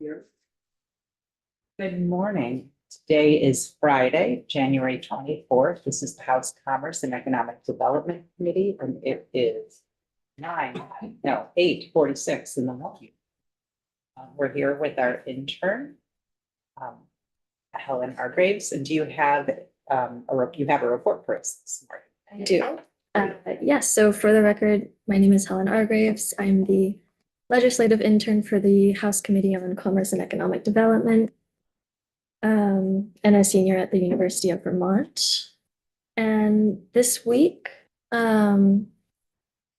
Here. Good morning. Today is Friday, January 24th. This is the House Commerce and Economic Development Committee, and it is 8:46 in the morning. We're here with our intern, Helen Hargraves, and do you have you have a report for us this morning? I do. Yes, so for the record, my name is Helen Hargraves. I'm the legislative intern for the House Committee on Commerce and Economic Development, and a senior at the University of Vermont. And this week, my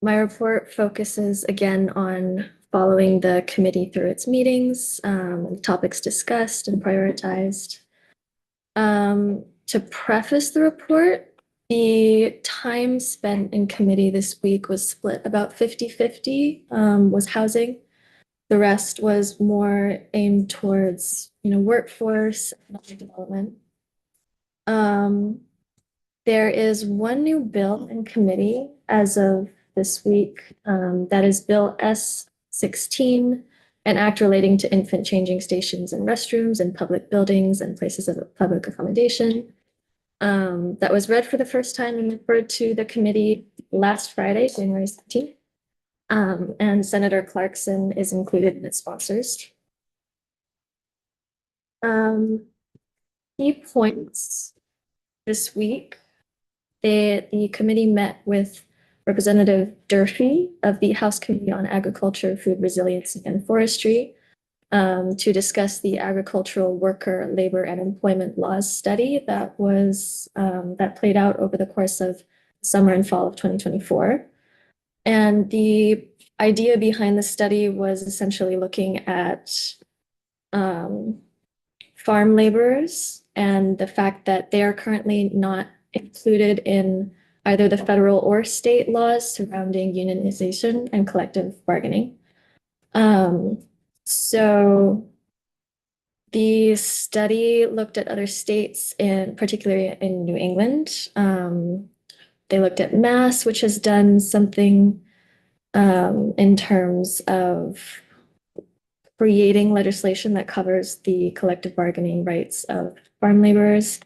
report focuses again on following the committee through its meetings, topics discussed and prioritized. To preface the report, the time spent in committee this week was split about 50-50, was housing. The rest was more aimed towards, workforce and other development. There is one new bill in committee as of this week, that is Bill S-16, an act relating to infant changing stations and restrooms in public buildings and places of public accommodation. That was read for the first time and referred to the committee last Friday, January 17th. And Senator Clarkson is included in its sponsors. Key points this week. The committee met with Representative Durfee of the House Committee on Agriculture, Food Resiliency, and Forestry to discuss the agricultural worker labor and employment laws study that was that played out over the course of summer and fall of 2024. And the idea behind the study was essentially looking at farm laborers and the fact that they are currently not included in either the federal or state laws surrounding unionization and collective bargaining. So the study looked at other states, particularly in New England. They looked at Mass, which has done something in terms of creating legislation that covers the collective bargaining rights of farm laborers.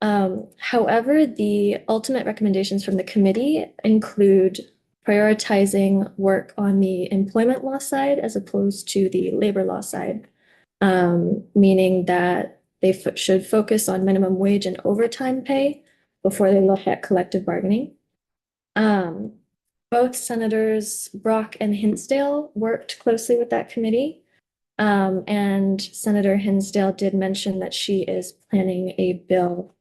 However, the ultimate recommendations from the committee include prioritizing work on the employment law side as opposed to the labor law side, meaning that they should focus on minimum wage and overtime pay before they look at collective bargaining. Both Senators Brock and Hinsdale worked closely with that committee. And Senator Hinsdale did mention that she is planning a bill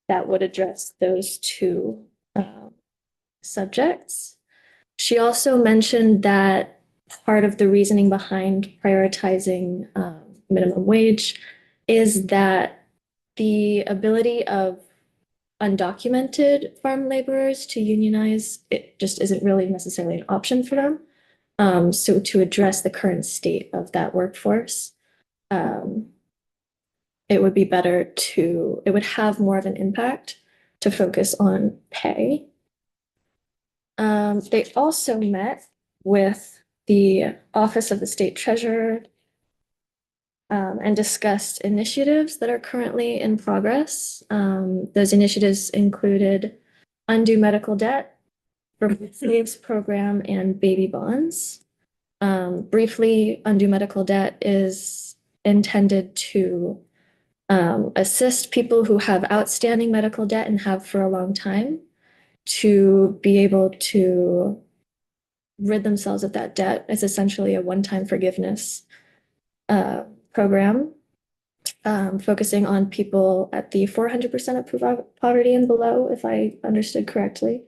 that would address those two subjects. She also mentioned that part of the reasoning behind prioritizing minimum wage is that the ability of undocumented farm laborers to unionize, it just isn't really necessarily an option for them. So to address the current state of that workforce, it would be better it would have more of an impact to focus on pay. They also met with the Office of the State Treasurer and discussed initiatives that are currently in progress. Those initiatives included undue medical debt, Vermont Saves program, and baby bonds. Briefly, undue medical debt is intended to assist people who have outstanding medical debt and have for a long time to be able to rid themselves of that debt. It's essentially a one-time forgiveness program, focusing on people at the 400% of poverty and below, if I understood correctly.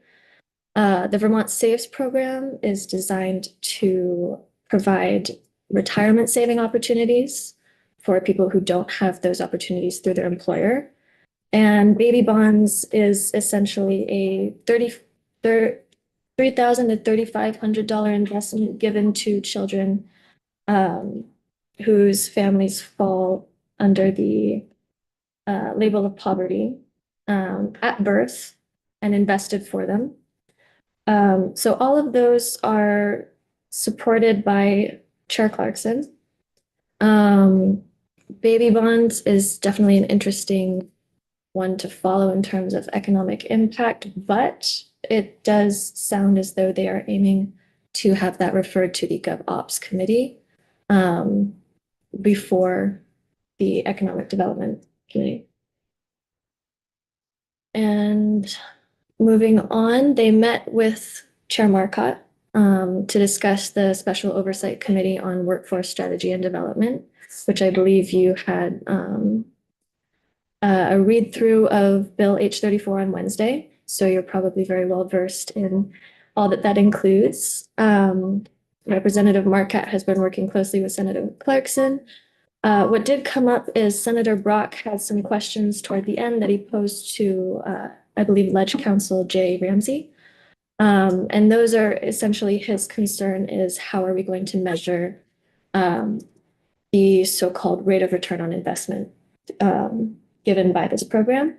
The Vermont Saves program is designed to provide retirement saving opportunities for people who don't have those opportunities through their employer. And baby bonds is essentially a $3,000 to $3,500 investment given to children whose families fall under the label of poverty at birth and invested for them. So all of those are supported by Chair Clarkson. Baby bonds is definitely an interesting one to follow in terms of economic impact, but it does sound as though they are aiming to have that referred to the GovOps committee before the Economic Development Committee. And moving on, they met with Chair Marcotte to discuss the Special Oversight Committee on Workforce Strategy and Development, which I believe you had a read through of Bill H-34 on Wednesday. So you're probably very well versed in all that that includes. Representative Marquette has been working closely with Senator Clarkson. What did come up is Senator Brock had some questions toward the end that he posed to, I believe, Ledge Counsel Jay Ramsey. And those are essentially his concern is how are we going to measure the so-called rate of return on investment given by this program.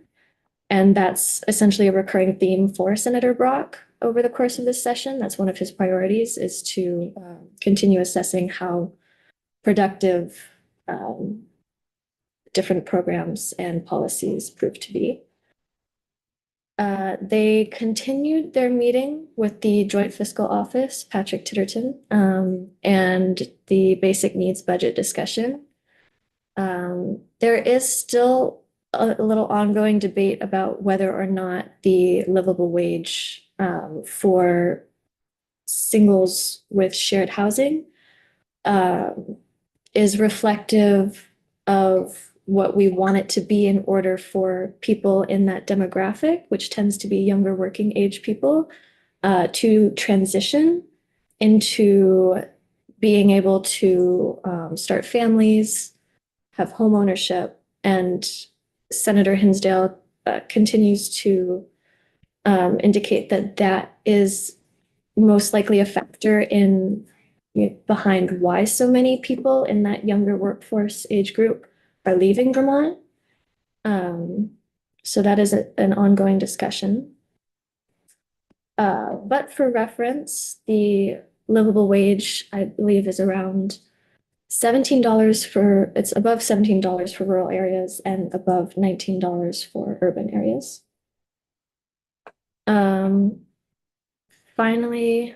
And that's essentially a recurring theme for Senator Brock over the course of this session. That's one of his priorities is to continue assessing how productive different programs and policies prove to be. They continued their meeting with the Joint Fiscal Office, Patrick Titterton, and the basic needs budget discussion. There is still a little ongoing debate about whether or not the livable wage for singles with shared housing is reflective of what we want it to be in order for people in that demographic, which tends to be younger working age people, to transition into being able to start families, have home ownership, and Senator Hinsdale continues to indicate that that is most likely a factor in behind why so many people in that younger workforce age group are leaving Vermont. So that is an ongoing discussion. But for reference, the livable wage, I believe, is around $17 for, it's above $17 for rural areas and above $19 for urban areas. Finally,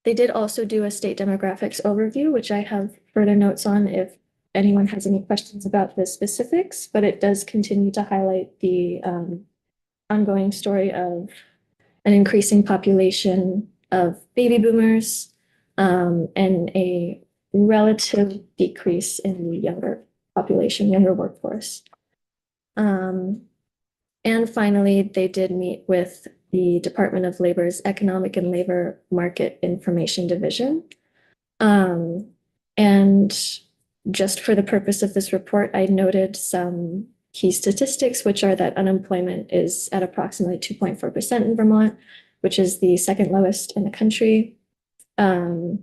they did also do a state demographics overview, which I have further notes on if anyone has any questions about the specifics, but it does continue to highlight the ongoing story of an increasing population of baby boomers and a relative decrease in the younger population, younger workforce. And finally, they did meet with the Department of Labor's Economic and Labor Market Information Division. And just for the purpose of this report, I noted some key statistics, which are that unemployment is at approximately 2.4% in Vermont, which is the second lowest in the country. The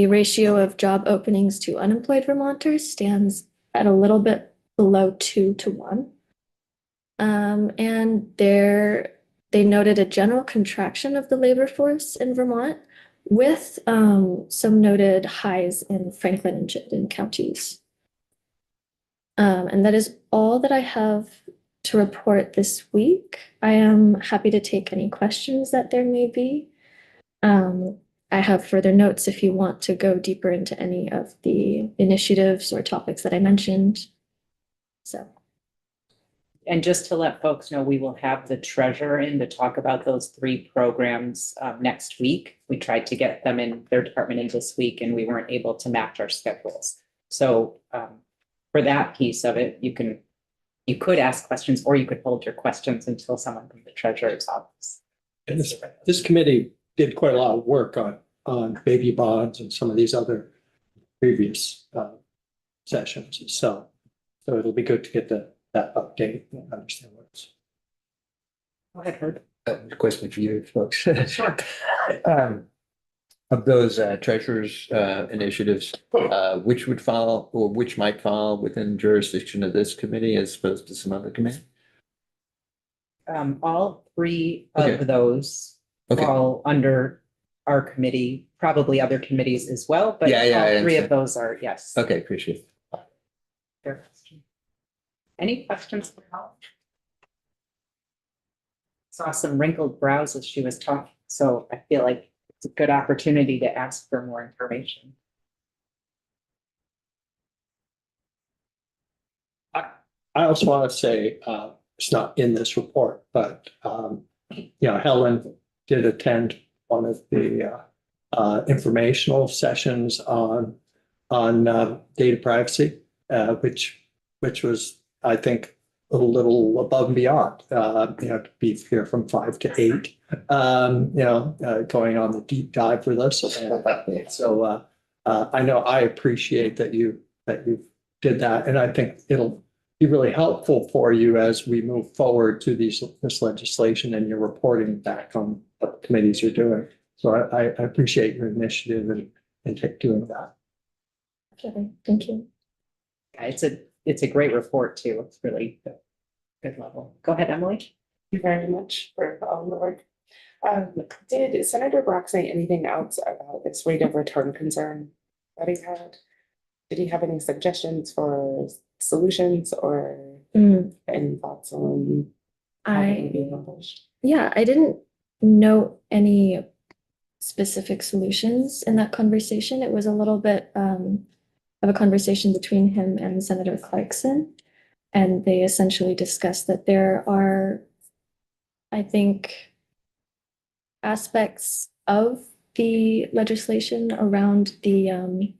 ratio of job openings to unemployed Vermonters stands at a little bit below 2 to 1. And they noted a general contraction of the labor force in Vermont with some noted highs in Franklin and Chittenden counties. And that is all that I have to report this week. I am happy to take any questions that there may be. I have further notes if you want to go deeper into any of the initiatives or topics that I mentioned. So. And just to let folks know, we will have the treasurer in to talk about those 3 programs next week. We tried to get them in their department in this week and we weren't able to match our schedules. So for that piece of it, you could ask questions or you could hold your questions until someone from the treasurer's office. And this committee did quite a lot of work on baby bonds and some of these other previous sessions. So it'll be good to get that update and understand what's. Go ahead, Herb. Question for you folks. Sure. Of those treasurer's initiatives, which would fall or which might fall within jurisdiction of this committee as opposed to some other committee? All 3 Okay. of those Okay. fall under our committee, probably other committees as well, but Yeah, I all three of understand. those are, yes. Okay, appreciate it. Fair question. Any questions for Helen? Saw some wrinkled brows as she was talking, so I feel like it's a good opportunity to ask for more information. I also want to say, it's not in this report, but, Helen did attend one of the, informational sessions on data privacy, which was, I think, a little above and beyond, to be here from 5 to 8, going on the deep dive for this. So, I know I appreciate that you did that, and I think it'll be really helpful for you as we move forward to this legislation and you're reporting back on what the committees are doing. So I appreciate your initiative and doing that. Okay, thank you. Yeah, it's a great report too. It's really good level. Go ahead, Emily. Thank you very much for all the work. Did Senator Brock say anything else about this rate of return concern that he had? Did he have any suggestions for solutions or any thoughts on how it would be accomplished? Yeah, I didn't know any specific solutions in that conversation. It was a little bit of a conversation between him and Senator Clarkson. And they essentially discussed that there are, I think, aspects of the legislation around the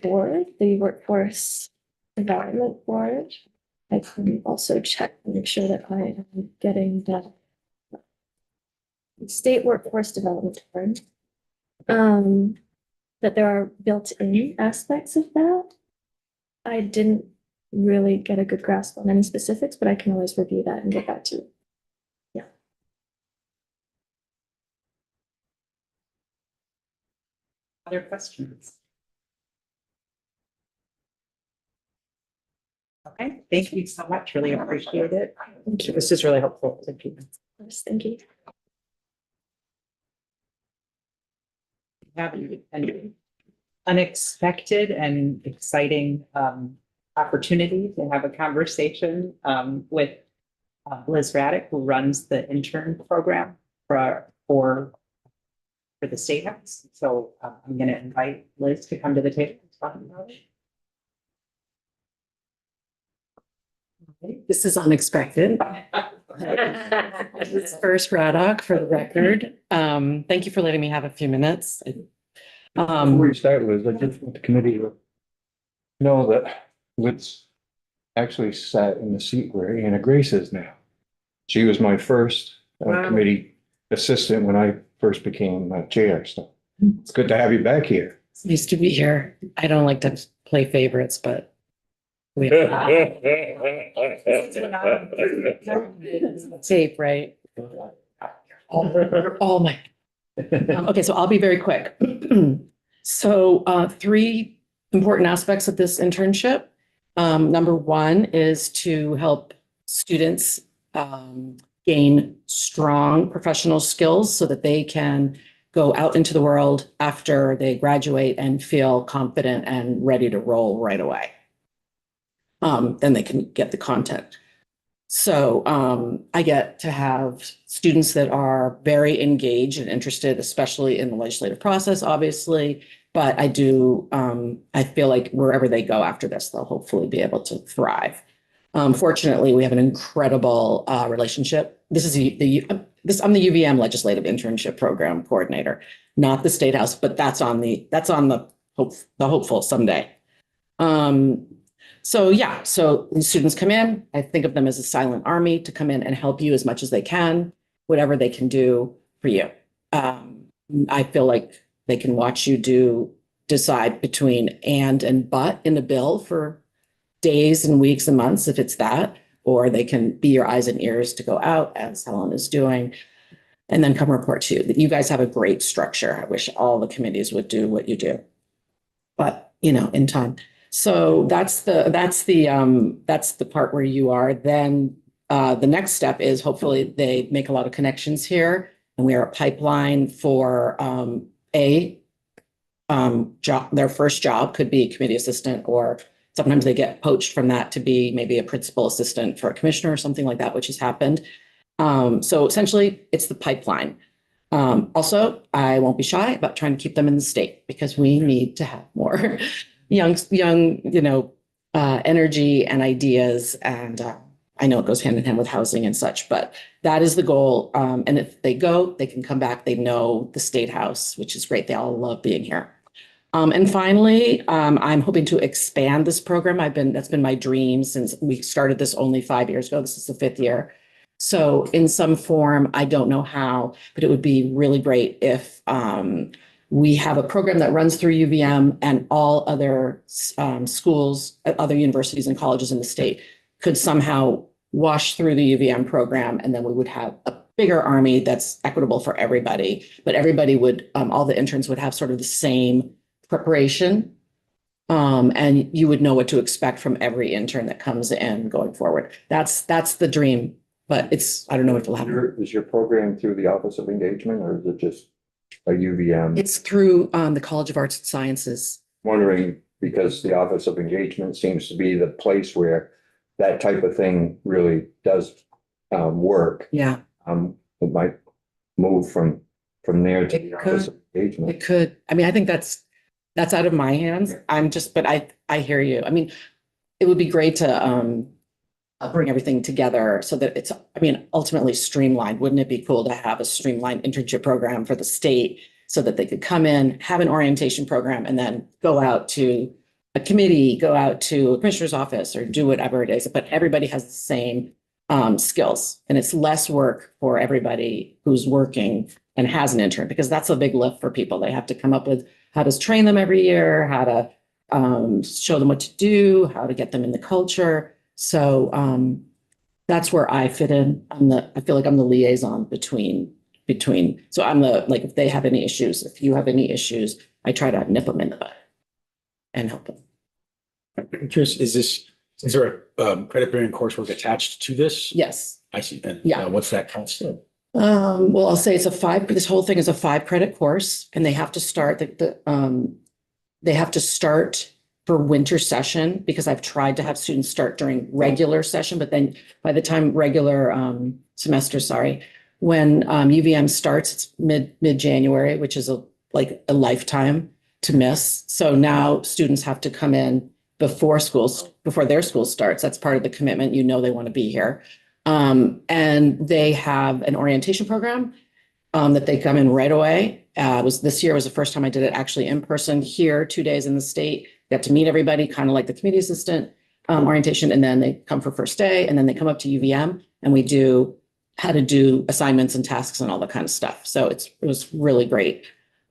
board, the Workforce Development Board. I can also check and make sure that I am getting the State Workforce Development Board. That there are built-in aspects of that. I didn't really get a good grasp on any specifics, but I can always review that and get back to you. Yeah. Other questions? Okay, thank you so much. Really appreciate it. Thank you. This is really helpful. Thank you. Yes, thank you. Have an unexpected and exciting opportunity to have a conversation with Liz Raddick, who runs the intern program for the State House. So I'm going to invite Liz to come to the table and talk about it. This is unexpected. This is First Raddock for the record. Thank you for letting me have a few minutes. Before you start, Liz, I just want the committee to know that Liz actually sat in the seat where Anna Grace is now. She was my first Wow. committee assistant when I first became chair, so it's good to have you back here. Used to be here. I don't like to play favorites, but we tape, right? All my. Okay, so I'll be very quick. So three important aspects of this internship. Number one is to help students gain strong professional skills so that they can go out into the world after they graduate and feel confident and ready to roll right away. Then they can get the content. So I get to have students that are very engaged and interested, especially in the legislative process, obviously. But I feel like wherever they go after this, they'll hopefully be able to thrive. Fortunately, we have an incredible relationship. I'm the UVM Legislative Internship Program Coordinator, not the State House, but that's on the hopeful someday. So when students come in, I think of them as a silent army to come in and help you as much as they can, whatever they can do for you. I feel like they can watch you decide between and but in a bill for days and weeks and months, if it's that, or they can be your eyes and ears to go out, as Helen is doing, and then come report to you. You guys have a great structure. I wish all the committees would do what you do, but in time. So that's the part where you are. Then the next step is hopefully they make a lot of connections here And we are a pipeline for job, their first job could be committee assistant, or sometimes they get poached from that to be maybe a principal assistant for a commissioner or something like that, which has happened. So essentially it's the pipeline. Also, I won't be shy about trying to keep them in the state because we need to have more young, energy and ideas. And I know it goes hand in hand with housing and such, but that is the goal. And if they go, they can come back. They know the State House, which is great. They all love being here. And finally, I'm hoping to expand this program. That's been my dream since we started this only 5 years ago. This is the 5th year. So in some form, I don't know how, but it would be really great if we have a program that runs through UVM and all other schools, other universities and colleges in the state could somehow wash through the UVM program, and then we would have a bigger army that's equitable for everybody. But everybody would, all the interns would have sort of the same preparation. And you would know what to expect from every intern that comes in going forward. That's the dream. But I don't know if it'll happen. Is your program through the Office of Engagement or is it just a UVM? It's through the College of Arts and Sciences. Wondering because the Office of Engagement seems to be the place where that type of thing really does work. Yeah, It might move from there to the It Office could. of Engagement. it could. I mean, I think that's out of my hands. But I hear you. I mean, it would be great to bring everything together so that it's, ultimately streamlined. Wouldn't it be cool to have a streamlined internship program for the state so that they could come in, have an orientation program, and then go out to a committee, go out to a commissioner's office, or do whatever it is, but everybody has the same skills, and it's less work for everybody who's working and has an intern, because that's a big lift for people. They have to come up with how to train them every year, how to show them what to do, how to get them in the culture. So that's where I fit in. I feel like I'm the liaison between, so I'm if they have any issues, if you have any issues, I try to nip them in the bud and help them. I'm curious, is there a credit bearing coursework attached to this? Yes. I see. And Yeah. what's that cost? Well, I'll say this whole thing is a 5-credit course, and they have to start they have to start for winter session, because I've tried to have students start during regular session, but then by the time regular semester, when UVM starts, it's mid-January, which is a lifetime to miss. So now students have to come in before their school starts. That's part of the commitment. They want to be here. And they have an orientation program that they come in right away. This year was the first time I did it actually in person here, 2 days in the state. Got to meet everybody, kind of like the committee assistant orientation. And then they come for first day, and then they come up to UVM, and we do how to do assignments and tasks and all that kind of stuff. So it was really great.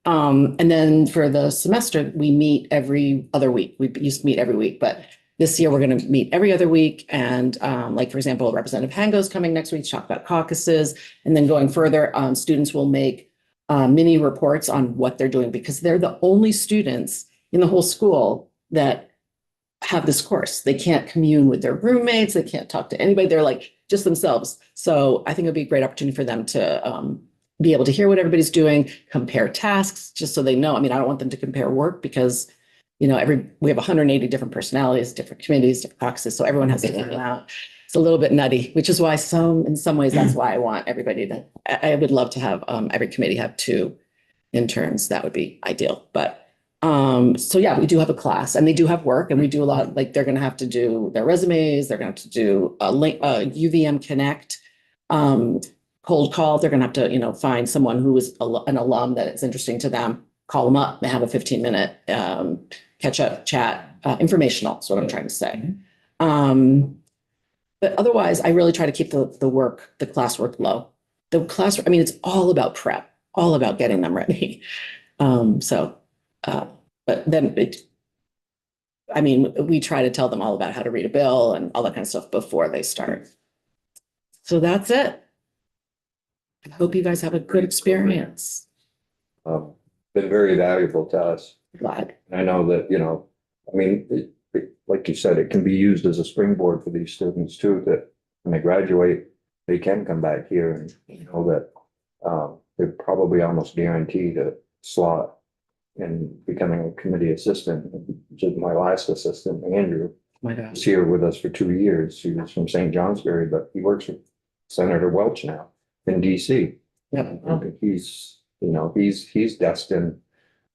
And then for the semester, we meet every other week. We used to meet every week, but this year we're going to meet every other week. And for example, Representative Hango is coming next week to talk about caucuses. And then going further, students will make mini reports on what they're doing, because they're the only students in the whole school that have this course. They can't commune with their roommates. They can't talk to anybody. They're just themselves. So I think it would be a great opportunity for them to be able to hear what everybody's doing, compare tasks, just so they know. I don't want them to compare work, because we have 180 different personalities, different committees, different caucuses. So everyone has to in and out. It's a little bit nutty, which is why in some ways, that's why I want everybody I would love to have every committee have 2 interns. That would be ideal. But so yeah, we do have a class, and they do have work, and we do a lot. They're going to have to do their resumes. They're going to have to do a UVM Connect cold call. They're going to have to, find someone who is an alum that it's interesting to them, call them up, and have a 15-minute catch up chat, informational. That's what I'm trying to say. But otherwise, I really try to keep the classwork low. The class, it's all about prep, all about getting them ready. But then we try to tell them all about how to read a bill and all that kind of stuff before they start. So that's it. I hope you guys have a good experience. Been very valuable to us. Glad. And I know that, like you said, it can be used as a springboard for these students too, that when they graduate, they can come back here and know that they're probably almost guaranteed a slot in becoming a committee assistant. Just my last assistant, Andrew, My gosh. was here with us for 2 years. He was from St. Johnsbury, but he works for Senator Welch now in DC. Yep. He's, you know, he's destined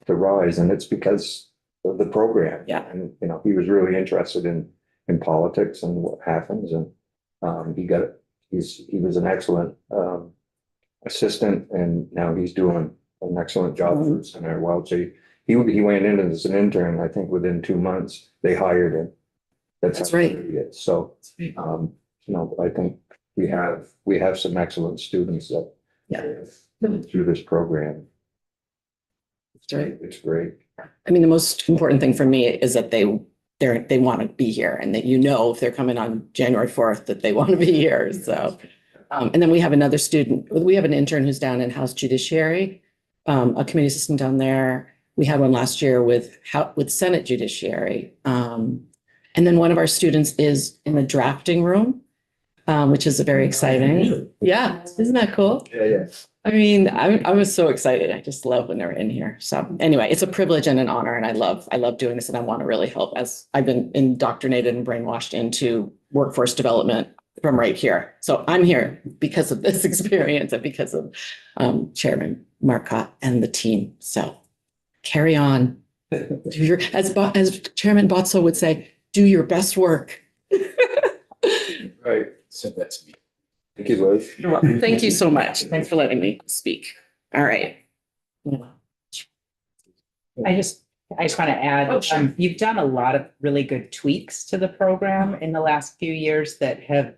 to rise, and it's because of the program. Yeah. And, you know, he was really interested in politics and what happens, and he was an excellent assistant, and now he's doing an excellent job for Senator Welch. He went in as an intern, I think within 2 months, they hired him. That's how right. good he is. So, you know, I think we have some excellent students that through this program. That's right. It's great. I mean, the most important thing for me is that they want to be here, and that, you know, if they're coming on January 4th, that they want to be here. So, and then we have another student, we have an intern who's down in House Judiciary, a committee assistant down there. We had one last year with Senate Judiciary. And then one of our students is in the drafting room, which is very exciting. Yeah, isn't that cool? Yeah. I mean, I was so excited. I just love when they're in here. So anyway, it's a privilege and an honor, and I love doing this, and I want to really help, as I've been indoctrinated and brainwashed into workforce development from right here. So I'm here because of this experience and because of Chairman Marcotte and the team. So carry on. As Chairman Botso would say, do your best work. Right. Said that to me. Thank you, Liz. You're welcome. Thank you so much. Thanks for letting me speak. All right. I just want to add, Oh, sure. you've done a lot of really good tweaks to the program in the last few years that have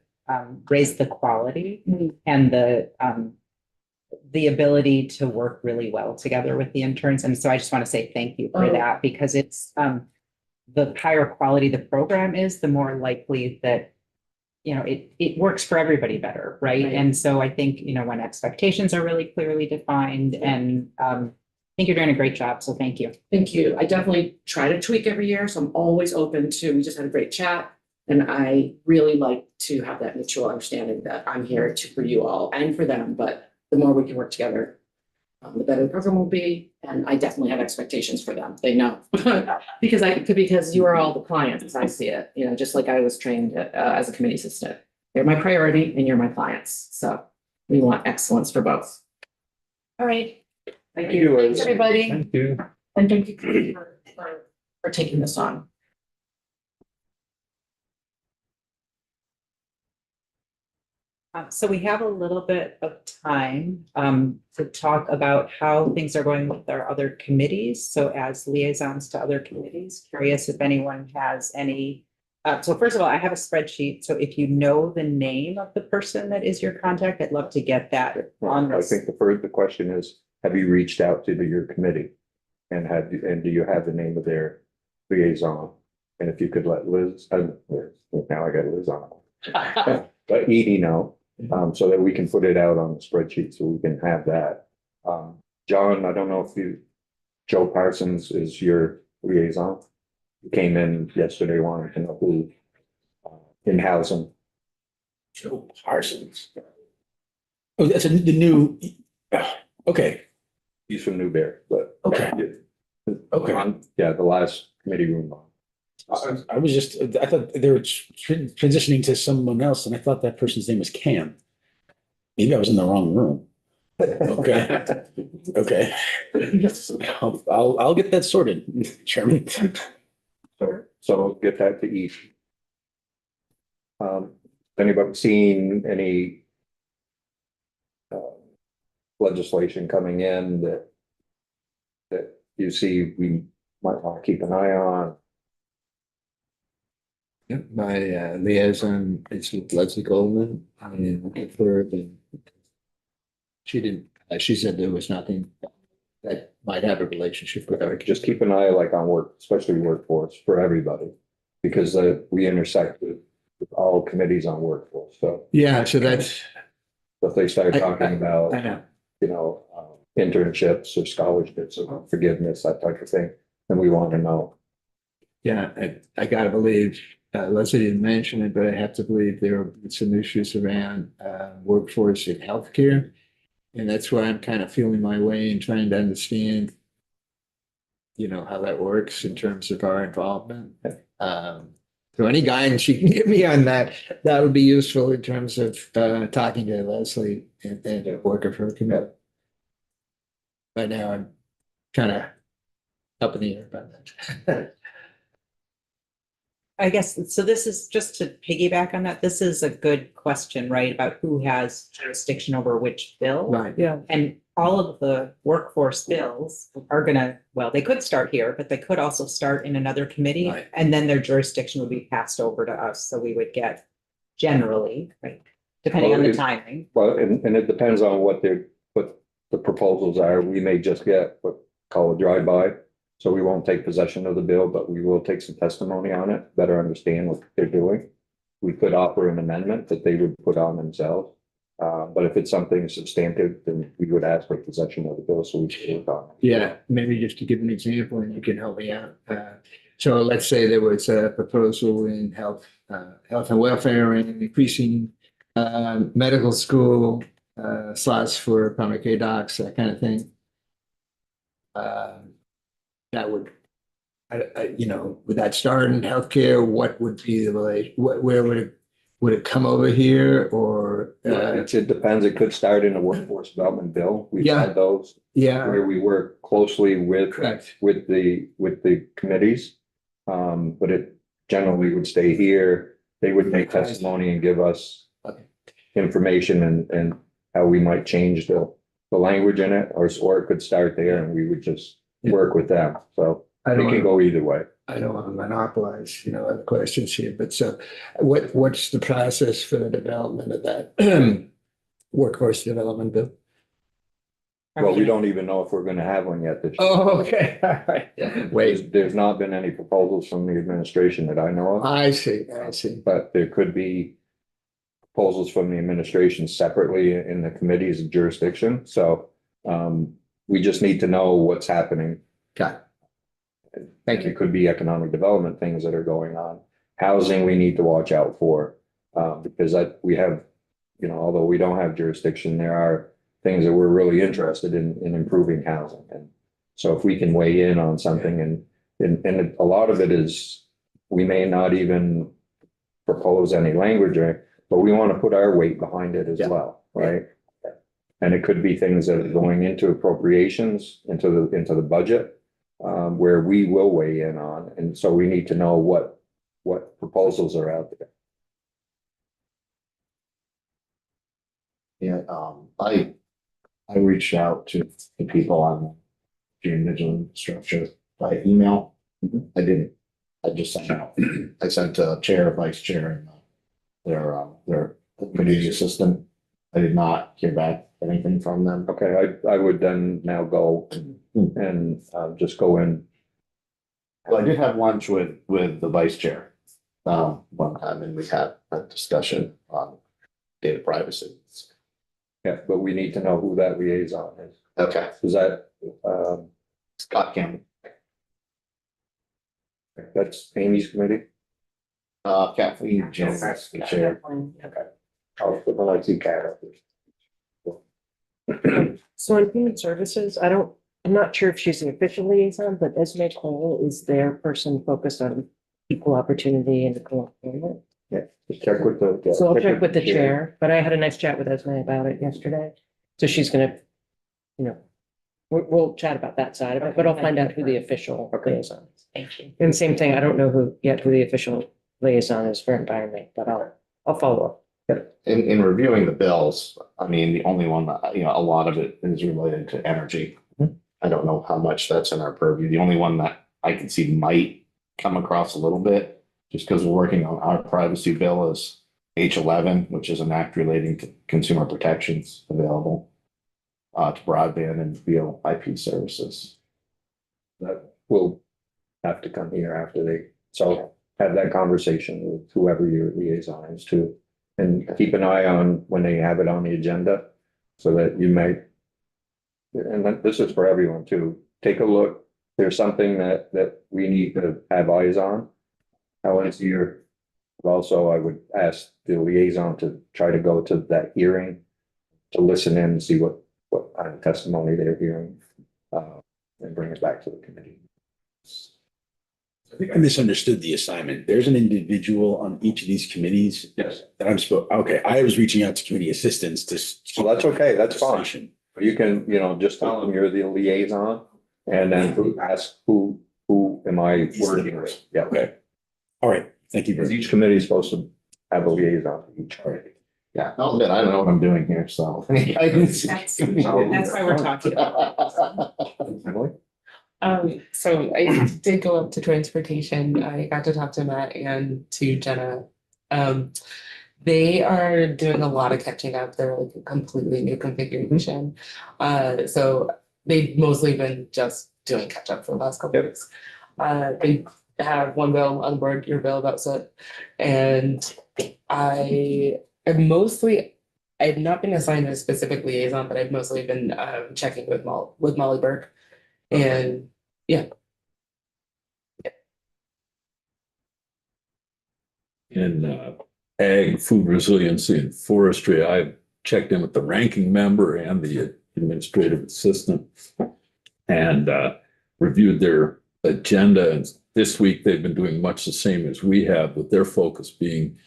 raised the quality and the ability to work really well together with the interns. And so I just want to say thank you for that, because it's the higher quality the program is, the more likely that, you know, it works for everybody better, right? And so I think, you know, when expectations are really clearly defined, and I think you're doing a great job, so thank you. Thank you. I definitely try to tweak every year, so I'm always open to, we just had a great chat. And I really like to have that mutual understanding that I'm here for you all and for them, but the more we can work together, the better the program will be. And I definitely have expectations for them. They know. because you are all the clients, as I see it, you know, just like I was trained as a committee assistant. They're my priority and you're my clients. So we want excellence for both. All right. Thank you. Thanks, everybody. Thank you. And thank you for taking this on. So we have a little bit of time to talk about how things are going with our other committees. So as liaisons to other committees, curious if anyone has any. So first of all, I have a spreadsheet. So if you know the name of the person that is your contact, I'd love to get that on I this. think the question is, have you reached out to your committee? And do you have the name of their liaison? And if you could let Liz, now I got Liz on. But Edie know, so that we can put it out on the spreadsheet, so we can have that. John, I don't know if Joe Parsons is your liaison. He came in yesterday, wanting to know who in housing. Joe Parsons. Oh, that's the new, okay, He's from Newberry, but. Okay. Okay. Yeah, the last committee room. I was just, I thought they were transitioning to someone else, and I thought that person's name was Cam. Maybe I was in the wrong room. Okay. Okay. I'll get that sorted, Chairman. So get that to each. Anybody seen any legislation coming in that you see we might want to keep an eye on? Yeah, my liaison is with Leslie Goldman. I mean, she said there was nothing that might have a relationship with her. Just keep an eye like on work, especially workforce for everybody, because we intersect with all committees on workforce. So Yeah, so that's, if they start talking I about, know. you know, internships or scholarships or forgiveness, that type of thing, then we want to know. Yeah, I gotta believe, Leslie didn't mention it, but I have to believe there are some issues around workforce in healthcare. And that's why I'm kind of feeling my way and trying to understand, how that works in terms of our involvement. So any guidance you can give me on that, that would be useful in terms of talking to Leslie and the work of her committee. Right now, I'm kind of up in the air about that. I guess, so this is just to piggyback on that, this is a good question, right? About who has jurisdiction over which bill. Right. Yeah. And all of the workforce bills are gonna, well, they could start here, but they could also start in another committee. Right. And then their jurisdiction would be passed over to us, so we would get generally, right? Depending on the timing. Well, and it depends on what the proposals are. We may just get what call a drive-by. So we won't take possession of the bill, but we will take some testimony on it, better understand what they're doing. We could offer an amendment that they would put on themselves. But if it's something substantive, then we would ask for possession of the bill, so we can work on it. Yeah, maybe just to give an example and you can help me out. So let's say there was a proposal in health and welfare and increasing medical school slots for primary care docs, that kind of thing. That would, would that start in healthcare? What would be the relation? Where would it come over here or? It depends. It could start in the workforce development bill. We've Yeah. had those Yeah, where we work closely with correct. the committees. But it generally would stay here. They would make testimony and give us Okay. information and how we might change the language in it, or it could start there and we would just work with them. So I it don't can want go either way. to monopolize, other questions here, but so what's the process for the development of that workforce development bill? Well, we don't even know if we're gonna have one yet this year. Oh, okay, all right. Wait, There's not been any proposals from the administration that I know of, I see. but there could be proposals from the administration separately in the committees of jurisdiction. So we just need to know what's happening. Got it. Thank you. It could be economic development things that are going on. Housing, we need to watch out for, because we have, although we don't have jurisdiction, there are things that we're really interested in improving housing. And so if we can weigh in on something and a lot of it is, we may not even propose any language, but we want to put our weight behind it as Yeah. well, right? And it could be things that are going into appropriations, into the budget, where we will weigh in on. And so we need to know what proposals are out there. Yeah, I reached out to the people on the digital structure by email. I just sent out, I sent a chair, vice chair, and their committee assistant. I did not hear back anything from them. Okay, I would then now go and just go in. Well, I did have lunch with the vice chair one time, and we had a discussion on data privacy. Yeah, but we need to know who that liaison is. Okay, Is that, Scott Campbell, that's Amy's committee? Kathleen Jones, the chair. Oh, well, I see Kara. So in human services, I'm not sure if she's the official liaison, but Esme Cole is their person focused on equal opportunity and equal employment. Yeah, just check with the. So I'll check with the chair, but I had a nice chat with Esme about it yesterday. So she's gonna, we'll chat about that side of it, but I'll find out who the official liaison is. Thank you. And same thing, I don't know who the official liaison is for environment, but I'll follow up. In reviewing the bills, I mean, the only one that, a lot of it is related to energy. I don't know how much that's in our purview. The only one that I can see might come across a little bit, just because we're working on our privacy bill, is H11, which is an act relating to consumer protections available to broadband and VoIP services. That will have to come here after so have that conversation with whoever your liaison is too. And keep an eye on when they have it on the agenda, so that you may. And this is for everyone too. Take a look. There's something that we need to have eyes on. Helen's here. Also, I would ask the liaison to try to go to that hearing, to listen in and see what what testimony they're hearing, and bring it back to the committee. I think I misunderstood the assignment. There's an individual on each of these committees. Yes. That I'm supposed, okay, I was reaching out to committee assistants to. So that's okay, that's fine. You can, just tell them you're the liaison and then ask who am I working with? Yeah, Okay. All right, thank you. because very much. each committee is supposed to have a liaison to each committee. Yeah, I'll admit, I don't know what I'm doing here, so. Guidance. That's why we're talking Emily? So I did go up to transportation. I got to talk to Matt and to Jenna. They are doing a lot of catching up. They're like a completely new configuration. So they've mostly been just doing catch up for the last couple of weeks. They have one bill on board, your bill about SIT. And I have not been assigned a specific liaison, but I've mostly been checking with Molly Burke. And yeah. In ag, food resiliency and forestry, I've checked in with the ranking member and the administrative assistant and reviewed their agenda. And this week they've been doing much the same as we have, with their focus being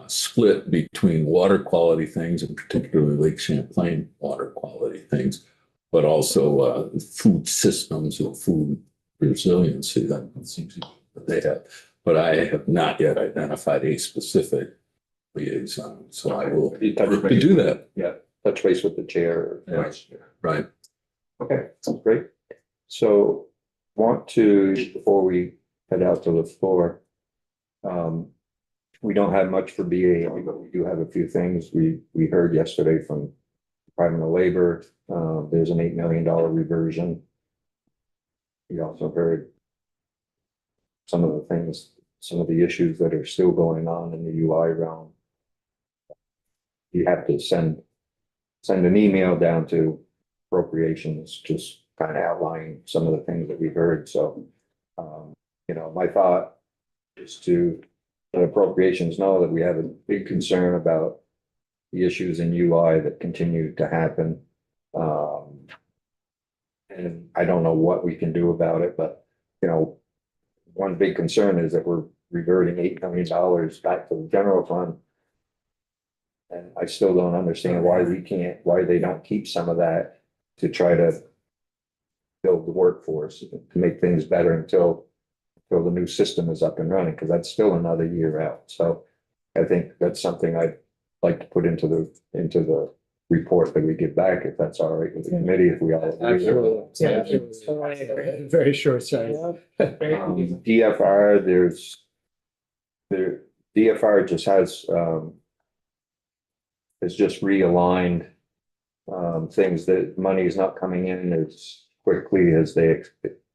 split between water quality things, and particularly Lake Champlain water quality things, but also food systems or food resiliency. That seems to be what they have. But I have not yet identified a specific liaison, so I will do that. Yeah, touch base with the chair or vice chair. Right. Okay, sounds great. So want to, before we head out to the floor, we don't have much for BAA, but we do have a few things. We heard yesterday from Department of Labor, there's an $8 million reversion. We also heard some of the issues that are still going on in the UI realm. You have to send an email down to appropriations, just kind of outlining some of the things that we heard. So, my thought is to let appropriations know that we have a big concern about the issues in UI that continue to happen. And I don't know what we can do about it, but, one big concern is that we're reverting $8 million back to the general fund. And I still don't understand why they don't keep some of that to try to build the workforce, to make things better until the new system is up and running, because that's still another year out. So I think that's something I'd like to put into the report that we give back, if that's all right with the committee, if we all. Absolutely. Very short session. DFR, DFR just has just realigned things, that money is not coming in as quickly as they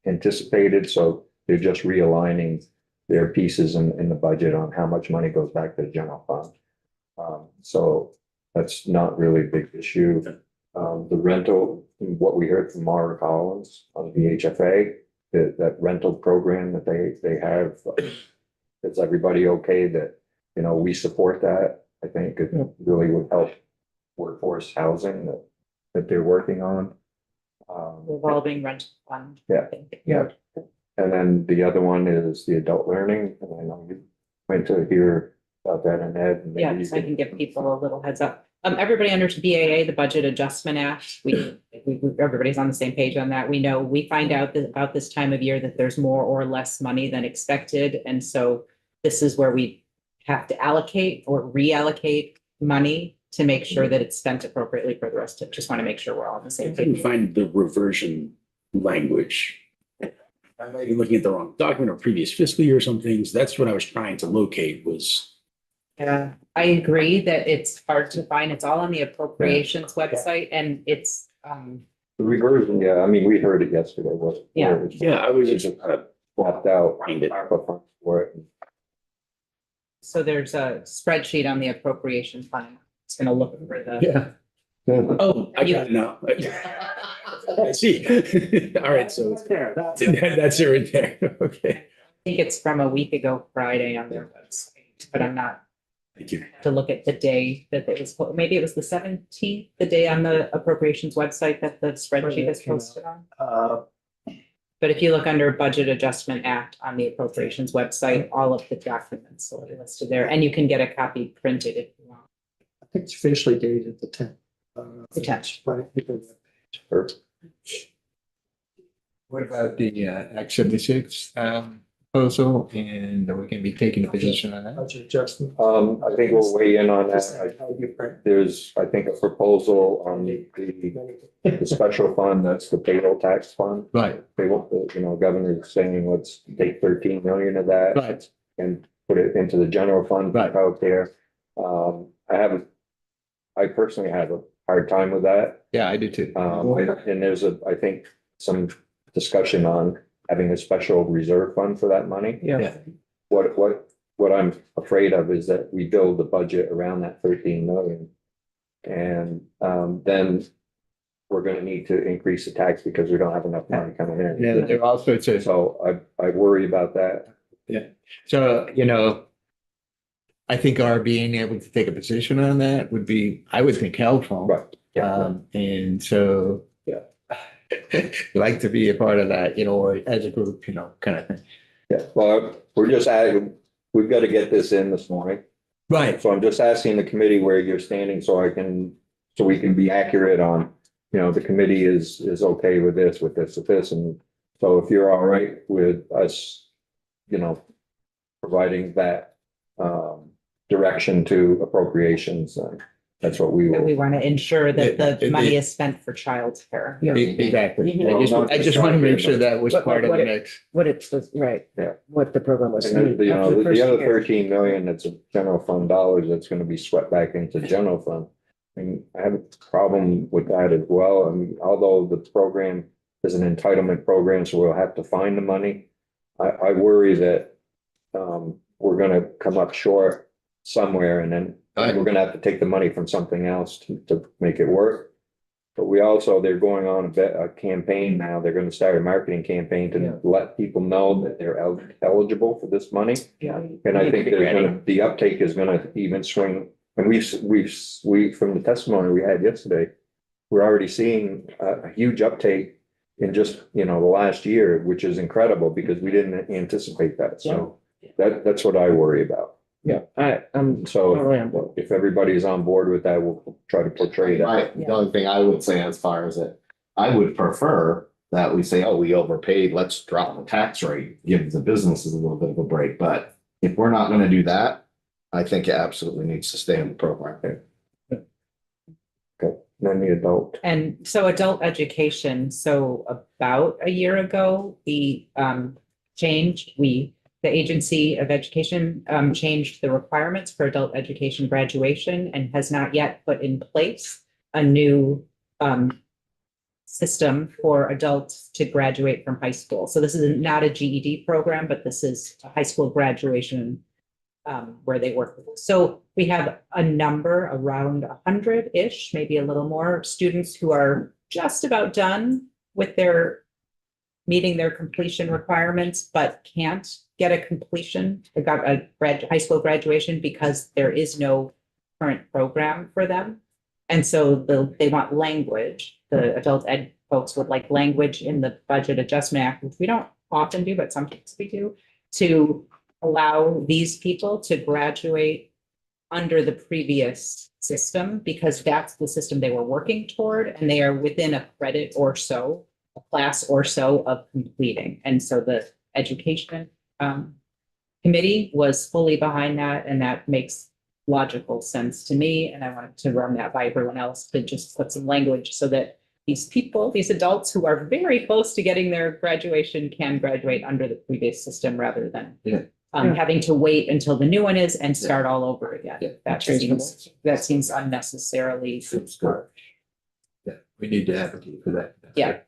anticipated, so they're just realigning their pieces in the budget on how much money goes back to the general fund. So that's not really a big issue. The rental, what we heard from Mara Collins on the HFA, that rental program that they have, is everybody okay that, we support that? I think it really would help workforce housing that they're working on. revolving rental fund. Yeah. Yeah. And then the other one is the adult learning, and I know you went to hear about that in Ed. and maybe Yeah, you so I can give people a little heads up. Everybody under BAA, the Budget Adjustment Act, everybody's on the same page on that. We know, we find out that about this time of year that there's more or less money than expected. And so this is where we have to allocate or reallocate money to make sure that it's spent appropriately for the rest of, just want to make sure we're all on the I same couldn't page. find the reversion language. I might be looking at the wrong document or previous fiscal year or some things. That's what I was trying to locate was. Yeah, I agree that it's hard to find. It's all on the appropriations website and it's, The reversion, yeah, I mean, we heard it yesterday, wasn't it? Yeah. Yeah, I was It's just just kind of swapped out find it. ARPA funds for it. so there's a spreadsheet on the appropriation fund. It's gonna look for the. Yeah. Oh, I got it now. I see. All right, so it's there. That's it right there. Okay. I think it's from a week ago Friday on their website, but I'm not. Thank you. To look at the day that it was, maybe it was the 17th, the day on the appropriations website that the spreadsheet is posted on. But if you look under Budget Adjustment Act on the appropriations website, all of the documents are listed there, and you can get a copy printed if you want. I think it's officially dated the 10th. The 10th. Right. What about the Act 76 proposal, and we can be taking a position on that? Budget adjustment. I think we'll weigh in on that. There's, I think, a proposal on the special fund, that's the payroll tax fund. Right, They want, governor's saying, let's take 13 million of that. right. And put it into the general fund Right. out there. I personally have a hard time with that. Yeah, I do too. And there's I think, some discussion on having a special reserve fund for that money. Yeah. What I'm afraid of is that we build the budget around that 13 million. And then we're gonna need to increase the tax because we don't have enough money coming in. Yeah, there are all sorts of, So I worry about that. so, I think our being able to take a position on that would be, I would think, helpful. Right. And so. Yeah. Like to be a part of that, or as a group, kind of thing. Yeah, well, we've got to get this in this morning. Right. So I'm just asking the committee where you're standing so we can be accurate on, the committee is okay with this. And so if you're all right with us, providing that direction to appropriations, that's what we But we will. want to ensure that the It- money is spent for childcare. Exactly. Mhm. I just want to make sure that was part of the mix. What it's, right. Yeah. What the program was. And then, after the first other year. 13 million, that's a general fund dollars, that's gonna be swept back into general fund. And I have a problem with that as well. I mean, although the program is an entitlement program, so we'll have to find the money. I worry that, we're gonna come up short somewhere, and then we're gonna have to take the money from something else to make it work. But they're going on a campaign now. They're gonna start a marketing campaign to let people know that they're eligible for this money. Yeah. And I think the uptake is gonna even swing. And we, from the testimony we had yesterday, we're already seeing a huge uptake in just, the last year, which is incredible because we didn't anticipate that. So that's what I worry about. Yeah, I'm So totally on board. if everybody's on board with that, we'll try to portray that. The only thing I would say as far as it, I would prefer that we say, oh, we overpaid, let's drop the tax rate, give the businesses a little bit of a break. But if we're not gonna do that, I think it absolutely needs to stay in the program. Then the adult. And so adult education, so about a year ago, the Agency of Education changed the requirements for adult education graduation and has not yet put in place a new system for adults to graduate from high school. So this is not a GED program, but this is a high school graduation where they work with us. So we have a number around 100-ish, maybe a little more, students who are just about done with meeting their completion requirements, but can't get a completion, they got a high school graduation because there is no current program for them. And so they want language. The adult ed folks would like language in the Budget Adjustment Act, which we don't often do, but sometimes we do, to allow these people to graduate under the previous system, because that's the system they were working toward, and they are within a credit or so, a class or so of completing. And so the education committee was fully behind that, and that makes logical sense to me. And I wanted to run that by everyone else to just put some language so that these people, these adults who are very close to getting their graduation, can graduate under the previous system rather than having to wait until the new one is and start all over again. That seems unnecessarily hard. Yeah, we need to advocate for that. Yeah.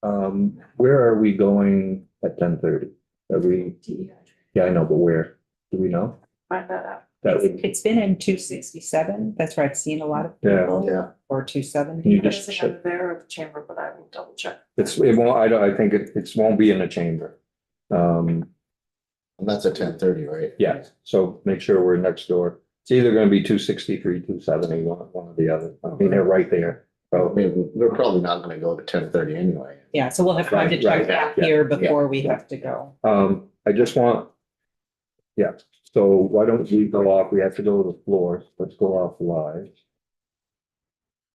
Where are we going at 10:30? Yeah, I know, but where? Do we know? Find that out. That would, It's been in 267. That's where I've seen a lot of Yeah, people. yeah. Or Can 270. you just check? There at the chamber, but I will double check. It won't, I think it won't be in the chamber. And that's at 10:30, right? Yeah, so make sure we're next door. It's either gonna be 263, 270, one or the other. I mean, they're right there. I So, mean, we're probably not gonna go to 10:30 anyway. Yeah, so we'll have time to Right, check right, back yeah, here yeah. before we have to go. I just want. Yeah, so why don't we go off? We have to go to the floor. Let's go off live.